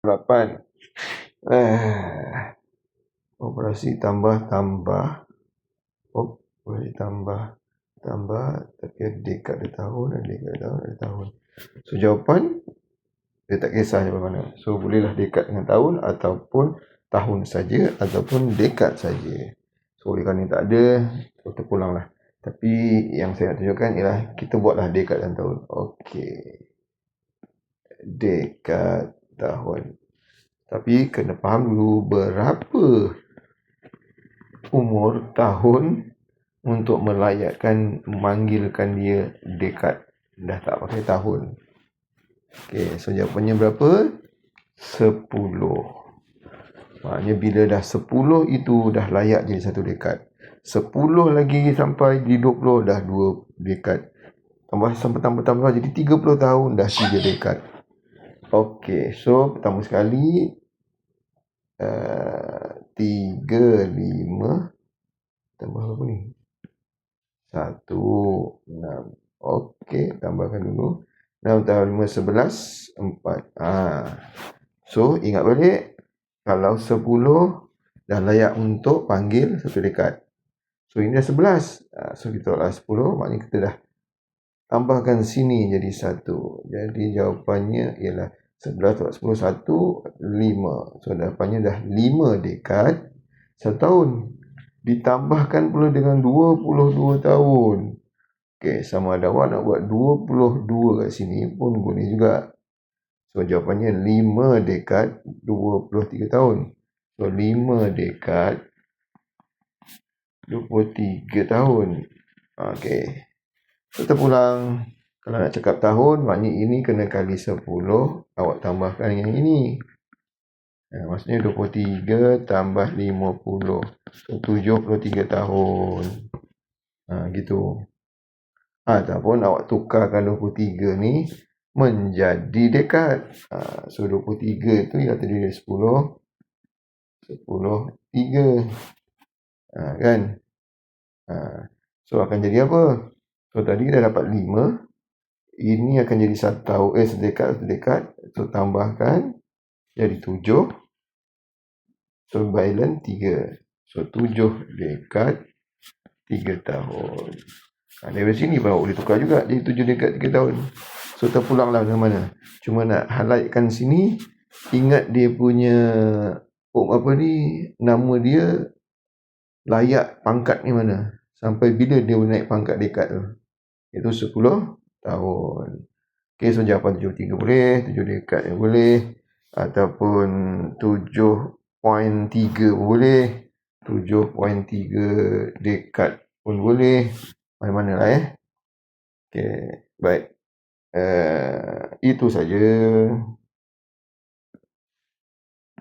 8. Operasi tambah-tambah. Boleh tambah. Tapi ada dekad, ada tahun, ada tahun. So, jawapan dia tak kisah jawapan mana. So, bolehlah dekad dengan tahun ataupun tahun saja ataupun dekad saja. So, oleh kerana tak ada, kita pulanglah. Tapi yang saya nak tunjukkan ialah kita buatlah dekad dan tahun. Okey. Dekad tahun. Tapi kena faham dulu berapa umur tahun untuk memanggilkan dia dekad. Dah tak pakai tahun. Okey, so jawapannya berapa? 10. Maknanya bila dah 10 itu dah layak jadi satu dekad. 10 lagi sampai di 20 dah 2 dekad. Tambah jadi 30 tahun dah 3 dekad. Okey, so pertama sekali 3, 5 tambah apa ni? 1, 6. Okey, tambahkan dulu. 6 tambah 5, 11, 4. So, ingat balik. Kalau 10 dah layak untuk panggil satu dekad. So, ini dah 11. So, kita tolaklah 10. Maknanya kita dah tambahkan sini jadi 1. Jadi, jawapannya ialah 11 tolak 10, 1, 5. So, jawapannya dah 5 dekad 1 tahun. Ditambahkan pula dengan 22 tahun. Okey, sama ada awak nak buat 22 kat sini pun boleh juga. So, jawapannya 5 dekad 23 tahun. So, 5 dekad 23 tahun. Okey. So, terpulang. Kalau nak cakap tahun, maknanya ini kena kali 10. Awak tambahkan yang ini. Maksudnya 23 tambah 50. So, 73 tahun. Gitu. Ataupun awak tukarkan 23 ni menjadi dekad. So, 23 itu ialah terdiri dari 10. 10, 3. Kan? So, akan jadi apa? So, tadi dah dapat 5. Ini akan jadi 1 tahun. Sedekad. So, tambahkan. Jadi 7. So, balance 3. So, 7 dekad 3 tahun. Dari sini pun awak boleh tukar juga. Jadi 7 dekad 3 tahun. So, terpulanglah dengan mana. Cuma nak highlightkan sini. Ingat dia punya nama dia layak pangkat ni mana. Sampai bila dia naik pangkat dekad tu. Itu 10 tahun. Okay, so jawapan 73 boleh. 7 dekad yang boleh. Ataupun 7.3 pun boleh. 7.3 dekad pun boleh. Mana-mana lah Okay, baik. Itu saja.